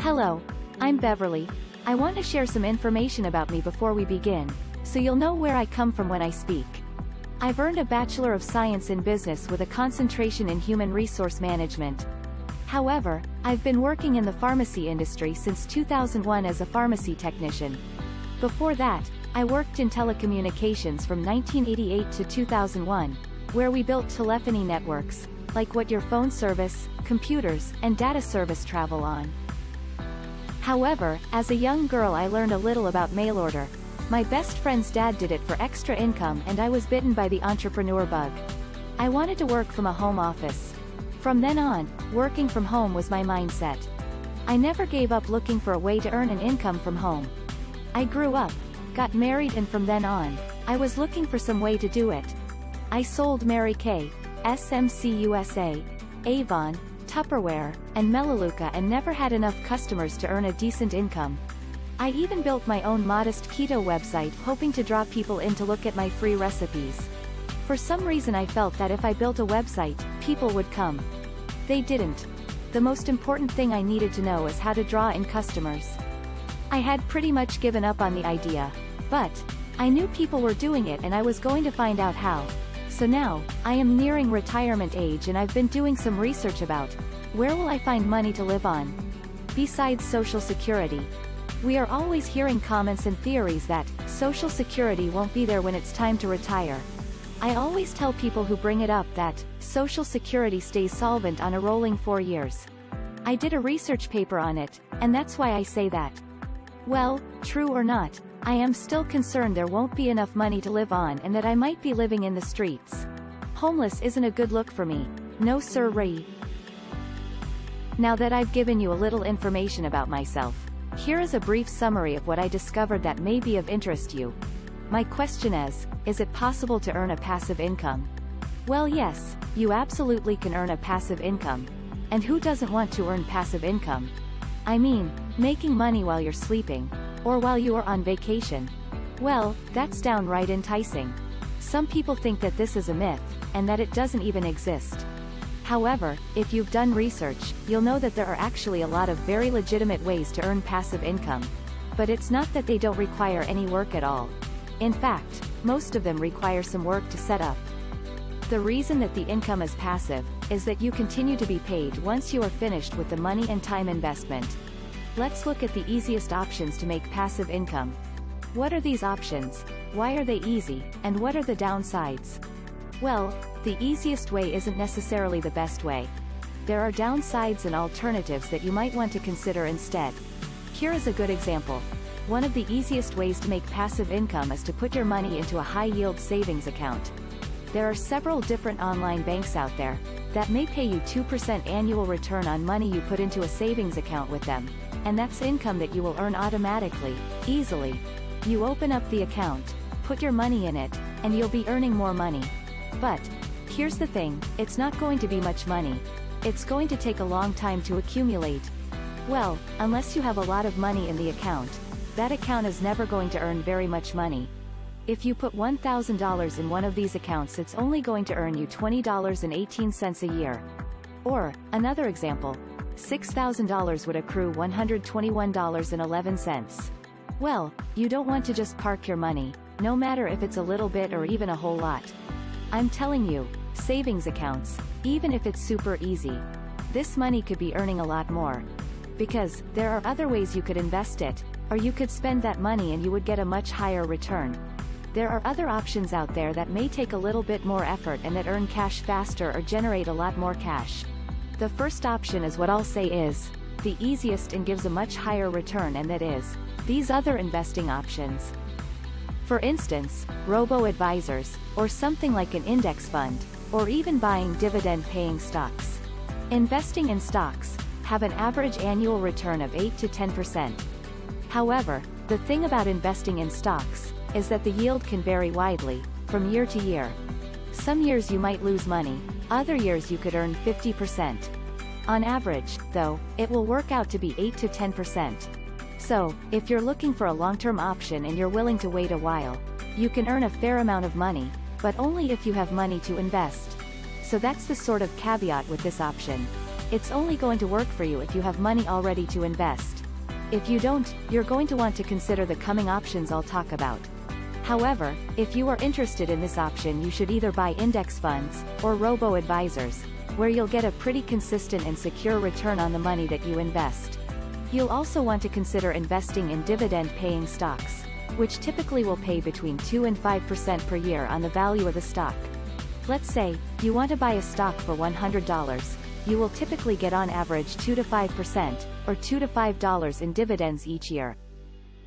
Hello, I'm Beverly. I want to share some information about me before we begin, so you'll know where I come from when I speak. I've earned a Bachelor of Science in Business with a concentration in Human Resource Management. However, I've been working in the pharmacy industry since 2001 as a pharmacy technician. Before that, I worked in telecommunications from 1988 to 2001, where we built telephony networks, like what your phone service, computers, and data service travel on. However, as a young girl I learned a little about mail order. My best friend's dad did it for extra income and I was bitten by the entrepreneur bug. I wanted to work from a home office. From then on, working from home was my mindset. I never gave up looking for a way to earn an income from home. I grew up, got married, and from then on, I was looking for some way to do it. I sold Mary Kay, SMC USA, Avon, Tupperware, and Melaleuca and never had enough customers to earn a decent income. I even built my own modest keto website hoping to draw people in to look at my free recipes. For some reason I felt that if I built a website, people would come. They didn't. The most important thing I needed to know is how to draw in customers. I had pretty much given up on the idea. But I knew people were doing it and I was going to find out how. So now, I am nearing retirement age and I've been doing some research about, where will I find money to live on? Besides Social Security. We are always hearing comments and theories that, Social Security won't be there when it's time to retire. I always tell people who bring it up that, Social Security stays solvent on a rolling 4 years. I did a research paper on it, and that's why I say that. Well, true or not, I am still concerned there won't be enough money to live on and that I might be living in the streets. Homeless isn't a good look for me. No sirree. Now that I've given you a little information about myself, here is a brief summary of what I discovered that may be of interest to you. My question is it possible to earn a passive income? Well, yes, you absolutely can earn a passive income. And who doesn't want to earn passive income? I mean, making money while you're sleeping, or while you are on vacation. Well, that's downright enticing. Some people think that this is a myth, and that it doesn't even exist. However, if you've done research, you'll know that there are actually a lot of very legitimate ways to earn passive income. But it's not that they don't require any work at all. In fact, most of them require some work to set up. The reason that the income is passive, is that you continue to be paid once you are finished with the money and time investment. Let's look at the easiest options to make passive income. What are these options? Why are they easy, and what are the downsides? Well, the easiest way isn't necessarily the best way. There are downsides and alternatives that you might want to consider instead. Here is a good example. One of the easiest ways to make passive income is to put your money into a high-yield savings account. There are several different online banks out there that may pay you 2% annual return on money you put into a savings account with them. And that's income that you will earn automatically, easily. You open up the account, put your money in it, and you'll be earning more money. But here's the thing, it's not going to be much money. It's going to take a long time to accumulate. Well, unless you have a lot of money in the account, that account is never going to earn very much money. If you put $1,000 in one of these accounts, it's only going to earn you $20.18 a year. Or, another example, $6,000 would accrue $121.11. Well, you don't want to just park your money, no matter if it's a little bit or even a whole lot. I'm telling you, savings accounts, even if it's super easy, this money could be earning a lot more. Because, there are other ways you could invest it, or you could spend that money and you would get a much higher return. There are other options out there that may take a little bit more effort and that earn cash faster or generate a lot more cash. The first option is what I'll say is the easiest and gives a much higher return, and that is these other investing options. For instance, robo-advisors, or something like an index fund, or even buying dividend-paying stocks. Investing in stocks have an average annual return of 8 to 10%. However, the thing about investing in stocks is that the yield can vary widely, from year to year. Some years you might lose money, other years you could earn 50%. On average, though, it will work out to be 8 to 10%. So, if you're looking for a long-term option and you're willing to wait a while, you can earn a fair amount of money, but only if you have money to invest. So that's the sort of caveat with this option. It's only going to work for you if you have money already to invest. If you don't, you're going to want to consider the coming options I'll talk about. However, if you are interested in this option, you should either buy index funds, or robo-advisors, where you'll get a pretty consistent and secure return on the money that you invest. You'll also want to consider investing in dividend-paying stocks, which typically will pay between 2 and 5% per year on the value of the stock. Let's say, you want to buy a stock for $100, you will typically get on average 2 to 5%, or $2 to $5 in dividends each year.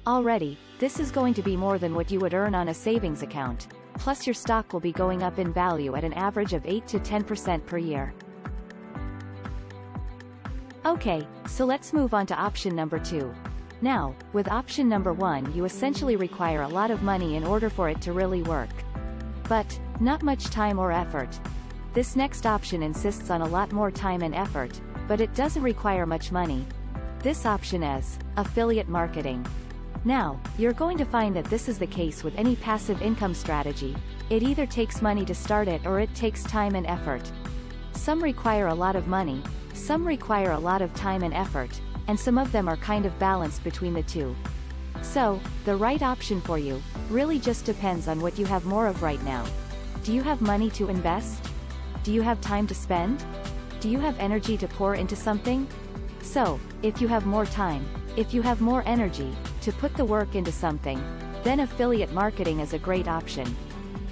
Already, this is going to be more than what you would earn on a savings account, plus your stock will be going up in value at an average of 8 to 10% per year. Okay, so let's move on to option number 2. Now, with option number 1, you essentially require a lot of money in order for it to really work. But, not much time or effort. This next option insists on a lot more time and effort, but it doesn't require much money. This option is affiliate marketing. Now, you're going to find that this is the case with any passive income strategy. It either takes money to start it or it takes time and effort. Some require a lot of money, some require a lot of time and effort, and some of them are kind of balanced between the two. So, the right option for you really just depends on what you have more of right now. Do you have money to invest? Do you have time to spend? Do you have energy to pour into something? So, if you have more time, if you have more energy, to put the work into something, then affiliate marketing is a great option.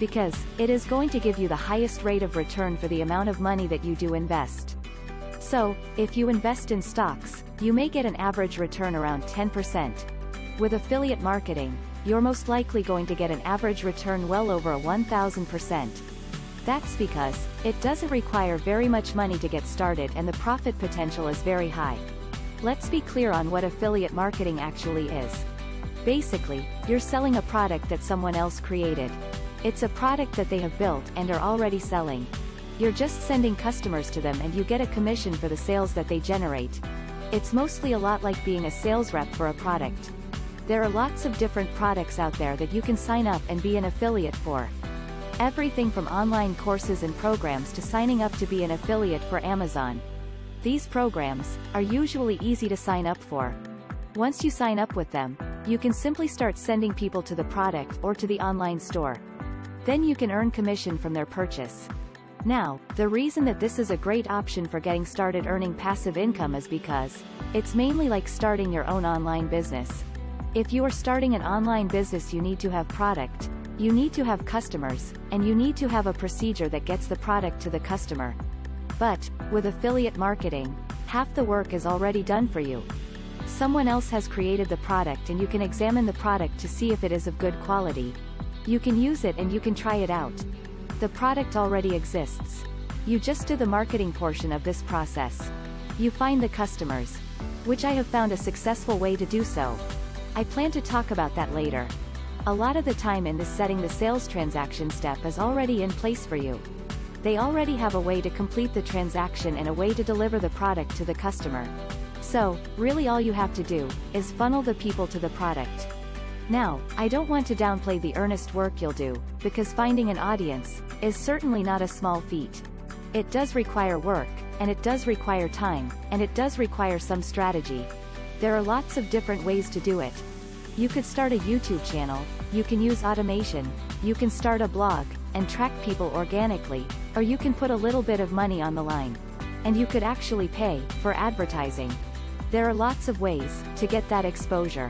Because, it is going to give you the highest rate of return for the amount of money that you do invest. So, if you invest in stocks, you may get an average return around 10%. With affiliate marketing, you're most likely going to get an average return well over 1,000%. That's because, it doesn't require very much money to get started and the profit potential is very high. Let's be clear on what affiliate marketing actually is. Basically, you're selling a product that someone else created. It's a product that they have built and are already selling. You're just sending customers to them and you get a commission for the sales that they generate. It's mostly a lot like being a sales rep for a product. There are lots of different products out there that you can sign up and be an affiliate for. Everything from online courses and programs to signing up to be an affiliate for Amazon. These programs are usually easy to sign up for. Once you sign up with them, you can simply start sending people to the product or to the online store. Then you can earn commission from their purchase. Now, the reason that this is a great option for getting started earning passive income is because it's mainly like starting your own online business. If you are starting an online business, you need to have product, you need to have customers, and you need to have a procedure that gets the product to the customer. But, with affiliate marketing, half the work is already done for you. Someone else has created the product and you can examine the product to see if it is of good quality. You can use it and you can try it out. The product already exists. You just do the marketing portion of this process. You find the customers. Which I have found a successful way to do so. I plan to talk about that later. A lot of the time in this setting, the sales transaction step is already in place for you. They already have a way to complete the transaction and a way to deliver the product to the customer. So, really all you have to do is funnel the people to the product. Now, I don't want to downplay the earnest work you'll do, because finding an audience is certainly not a small feat. It does require work, and it does require time, and it does require some strategy. There are lots of different ways to do it. You could start a YouTube channel, you can use automation, you can start a blog, and track people organically, or you can put a little bit of money on the line. And you could actually pay for advertising. There are lots of ways to get that exposure.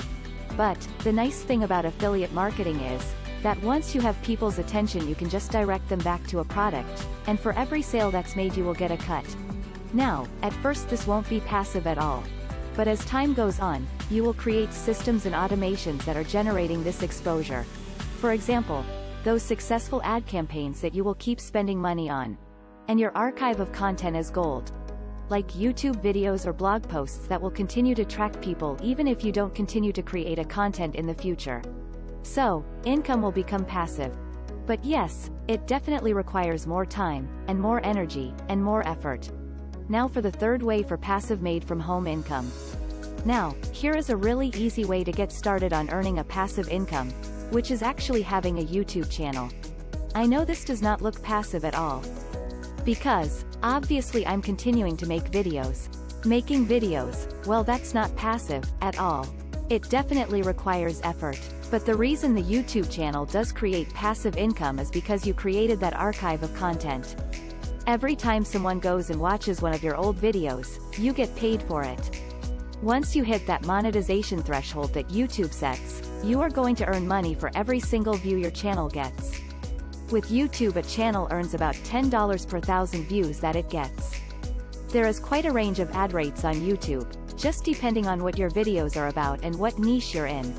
But, the nice thing about affiliate marketing is that once you have people's attention, you can just direct them back to a product, and for every sale that's made you will get a cut. Now, at first this won't be passive at all. But as time goes on, you will create systems and automations that are generating this exposure. For example, those successful ad campaigns that you will keep spending money on. And your archive of content is gold. Like YouTube videos or blog posts that will continue to track people even if you don't continue to create a content in the future. So, income will become passive. But yes, it definitely requires more time, and more energy, and more effort. Now for the third way for passive made from home income. Now, here is a really easy way to get started on earning a passive income, which is actually having a YouTube channel. I know this does not look passive at all. Because, Obviously I'm continuing to make videos. Making videos, well that's not passive, at all. It definitely requires effort. But the reason the YouTube channel does create passive income is because you created that archive of content. Every time someone goes and watches one of your old videos, you get paid for it. Once you hit that monetization threshold that YouTube sets, you are going to earn money for every single view your channel gets. With YouTube, a channel earns about $10 per 1,000 views that it gets. There is quite a range of ad rates on YouTube, just depending on what your videos are about and what niche you're in.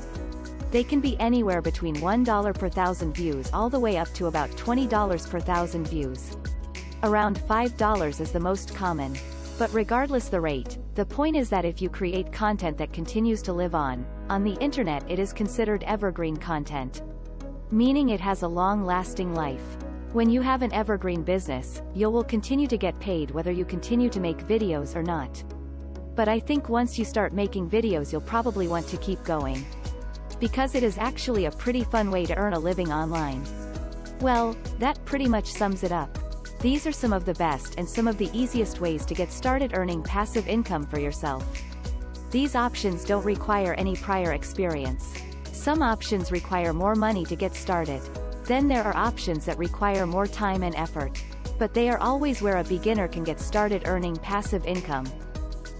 They can be anywhere between $1 per 1,000 views all the way up to about $20 per 1,000 views. Around $5 is the most common. But regardless the rate, the point is that if you create content that continues to live on the internet, it is considered evergreen content. Meaning it has a long-lasting life. When you have an evergreen business, you will continue to get paid whether you continue to make videos or not. But I think once you start making videos you'll probably want to keep going. Because it is actually a pretty fun way to earn a living online. Well, that pretty much sums it up. These are some of the best and some of the easiest ways to get started earning passive income for yourself. These options don't require any prior experience. Some options require more money to get started. Then there are options that require more time and effort. But they are always where a beginner can get started earning passive income.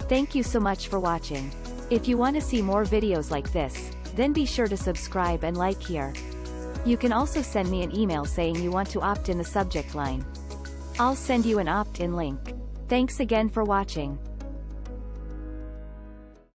Thank you so much for watching. If you want to see more videos like this, then be sure to subscribe and like here. You can also send me an email saying you want to opt in the subject line. I'll send you an opt-in link. Thanks again for watching.